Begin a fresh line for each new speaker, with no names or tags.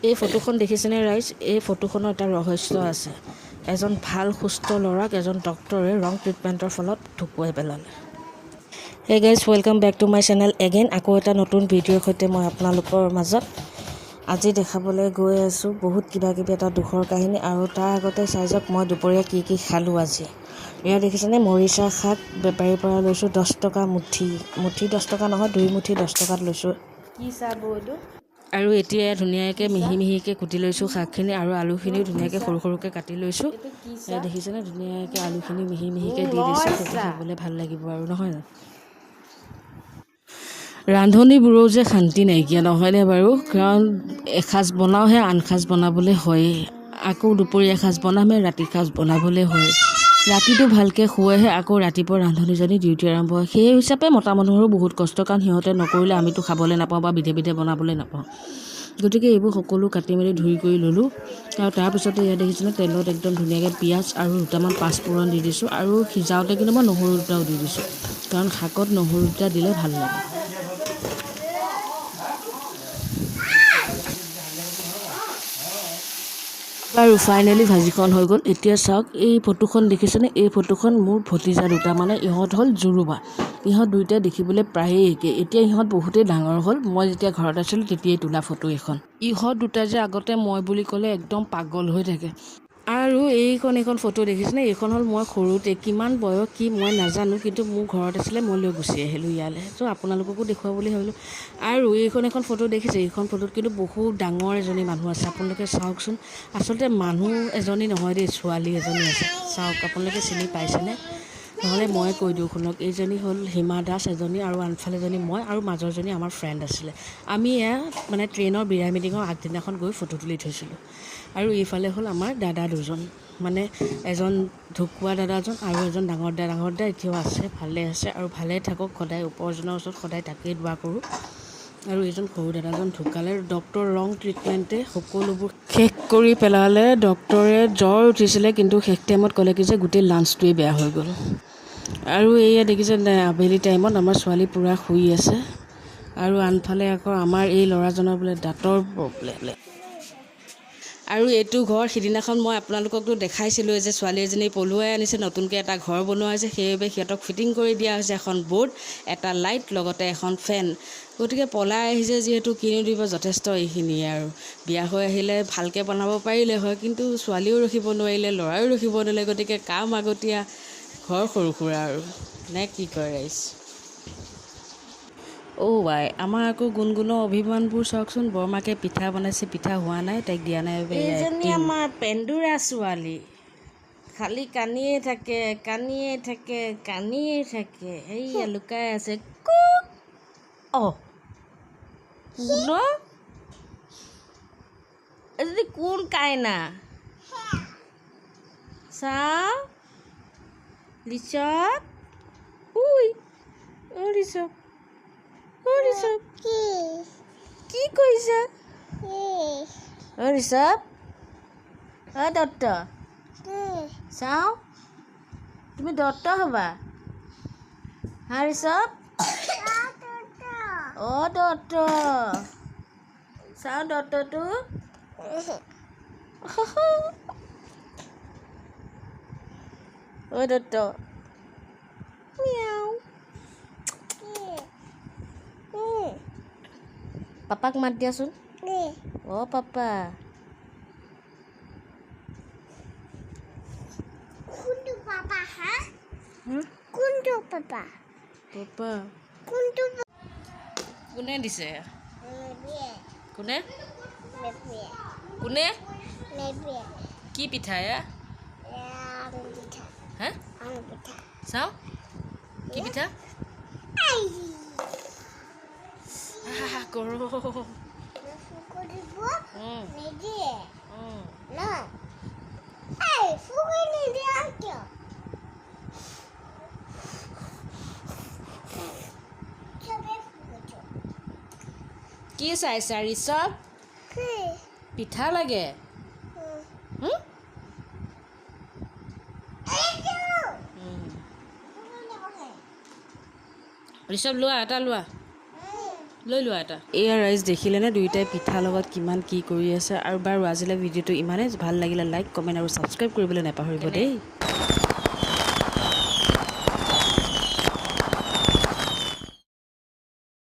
এই ফটোখন দেখিছেনে ৰাইজ? এই ফটোখনৰ এটা ৰহস্য আছে। এজন ভাল সুস্থ ল'ৰাক এজন ডক্টৰে ৰং ট্ৰিটমেণ্টৰ ফলত ঢুকুৱাই পেলালে। Hey guys, welcome back to my channel again. আকৌ এটা নতুন ভিডিঅ'ৰ সৈতে মই আপোনালোকৰ মাজত আজি দেখাবলৈ গৈ আছোঁ বহুত কিবাকিবি এটা দুখৰ কাহিনী। আৰু তাৰ আগতে চাই যাওক মই দুপৰীয়া কি খালোঁ আজি। এয়া দেখিছেনে, মৰিচা শাক বেপাৰীৰ পৰা লৈছোঁ 10 টকা মুঠি 10 টকা নহয়, 2 মুঠি 10 টকাত লৈছোঁ। কি চাব এইটো? আৰু এতিয়া ধুনীয়াকৈ মিহিকৈ কুটি লৈছোঁ শাকখিনি, আৰু আলুখিনিও ধুনীয়াকৈ সৰু সৰুকৈ কাটি লৈছোঁ। দেখিছেনে, ধুনীয়াকৈ আলুখিনি মিহিকৈ দি দিছোঁ। সেইটো খাবলৈ ভাল লাগিব আৰু নহয় জানো? ৰান্ধনীবোৰো যে শান্তি নাইকিয়া নহয়নে বাৰু? কাৰণ এসাঁজ বনাওঁহে আন সাঁজ বনাবলৈ হয়েই, আকৌ দুপৰীয়া সাঁজ বনামহে ৰাতিৰ সাঁজ বনাবলৈ হয়। ৰাতিটো ভালকৈ শুৱেহে আকৌ ৰাতিপুৱা ৰান্ধনীজনী ডিউটি আৰম্ভ হয়। সেই হিচাপে মতা মানুহৰো বহুত কষ্ট, কাৰণ সিহঁতে নকৰিলে আমিতো খাবলৈ নাপাওঁ বা বিধে বিধে বনাবলৈ নাপাওঁ। গতিকে এইবোৰ সকলো কাটি মেলি ধুই কৰি ল'লোঁ। আৰু তাৰপিছতে ইয়াত দেখিছেনে, তেলত একদম ধুনীয়াকৈ পিঁয়াজ আৰু দুটামান পাঁচফোৰণ দি দিছোঁ। আৰু সিজাওঁতে কিন্তু মই নহৰু দুটাও দি দিছোঁ, কাৰণ শাকত নহৰু দুটা দিলে ভাল লাগে। বাৰু ফাইনেলি ভাজিখন হৈ গ'ল। এতিয়া চাওক, এই ফটোখন দেখিছেনে? এই ফটোখন মোৰ ভতিজা দুটা, মানে ইহঁত হ'ল জুৰুবা। ইহঁত দুয়োটাই দেখিবলৈ প্ৰায়ে একে। এতিয়া ইহঁত বহুতেই ডাঙৰ হ'ল। মই যেতিয়া ঘৰত আছিলোঁ তেতিয়াই তোলা ফটো এখন। ইহঁত দুটা যে আগতে মই বুলি ক'লে একদম পাগল হৈ থাকে। আৰু এইখন ফটো দেখিছেনে? এইখন হ'ল মই সৰুতে, কিমান বয়স কি মই নাজানো, কিন্তু মোৰ ঘৰত আছিলে, মই লৈ গুচি আহিলোঁ ইয়ালৈ। ত' আপোনালোককো দেখুৱাব বুলি ভাবিলোঁ। আৰু এখন ফটো দেখিছে? এইখন ফটোত কিন্তু বহুত ডাঙৰ এজনী মানুহ আছে। আপোনালোকে চাওকচোন, আচলতে মানুহ এজনী নহয় দেই, ছোৱালী এজনী আছে। চাওক, আপোনালোকে চিনি পাইছেনে? নহ'লে মই কৈ দিওঁ শুনক। এইজনী হ'ল হিমা দাস এজনী, আৰু আনফালেজনী মই, আৰু মাজৰজনী আমাৰ ফ্ৰেণ্ড আছিলে। আমি মানে ট্ৰেইনৰ বিদায় মিটিঙৰ আগদিনাখন গৈ ফটো তুলি থৈছিলোঁ। আৰু এইফালে হ'ল আমাৰ দাদা দুজন, মানে এজন ঢুকুৱা দাদাজন আৰু এজন ডাঙৰ দা এতিয়াও আছে, ভালে আছে আৰু ভালে থাকক। সদায় ওপৰজনৰ ওচৰত সদায় তাকেই দোৱা কৰোঁ। আৰু এইজন সৰু দাদাজন ঢুকালে। ডক্টৰ ৰং ট্ৰিটমেণ্টে সকলোবোৰ শেষ কৰি পেলালে। ডক্টৰে জ্বৰ উঠিছিলে, কিন্তু শেষ টাইমত ক'লে কি যে গোটেই লাঞ্চটোৱেই বেয়া হৈ গ'ল। আৰু এয়া দেখিছে আবেলি টাইমত আমাৰ ছোৱালী পূৰা শুই আছে। আৰু আনফালে আকৌ আমাৰ এই ল'ৰাজনৰ বোলে দাঁতৰ প্ৰব্লেম। আৰু এইটো ঘৰ সিদিনাখন মই আপোনালোককতো দেখাইছিলোঁ যে ছোৱালী এজনী পলুৱাই আনিছে, নতুনকৈ এটা ঘৰ বনোৱা হৈছে। সেইবাবে সিহঁতক ফিটিং কৰি দিয়া হৈছে এখন বৰ্ড, এটা লাইট, লগতে এখন ফেন। গতিকে পলাই আহিছে যিহেতু কিনি দিব যথেষ্ট এইখিনিয়ে। আৰু বিয়া হৈ আহিলে ভালকৈ বনাব পাৰিলে হয়, কিন্তু ছোৱালীও ৰখিব নোৱাৰিলে, ল'ৰাও ৰখিব নোৱাৰিলে। গতিকে কাম আগতীয়া, ঘৰ সৰু সুৰা আৰু নে কি কয় ৰাইজ? ৱাই, আমাৰ আকৌ গুণগুণৰ অভিমানবোৰ চাওকচোন। বৰমাকে পিঠা বনাইছে, পিঠা হোৱা নাই, তাইক দিয়া নাই। এইজনী আমাৰ পেন্দুৰা ছোৱালী, খালি কানিয়ে থাকে। এইয়া লুকাই আছে। কোন এজনী কোন কাইনা? চাওঁ ৰিচপ, ৰিচপ কি কৰিছা? ৰিচপ, দত্ত চাওঁ, তুমি দত্ত হ'বা হা ৰিচপ? দত্ত চাওঁ, দত্তটো দত্ত পাপাক মাত দিয়াচোন। পাপা। কোনটো পাপা? কোনে দিছে? কোনে কি পিঠা এয়া? হা চাওঁ, কি পিঠা? কি চাইছা ৰিচপ? পিঠা লাগে? ৰিচপ লোৱা, এটা লোৱা। লৈ লোৱা এটা। এয়া ৰাইজ দেখিলেনে দুয়োটাই পিঠা লগত কিমান কি কৰি আছে। আৰু বাৰু আজিলৈ ভিডিঅ'টো ইমানেই ভাল লাগিলে লাইক কমেণ্ট আৰু ছাবস্ক্ৰাইব কৰিবলৈ নাপাহৰিব দেই।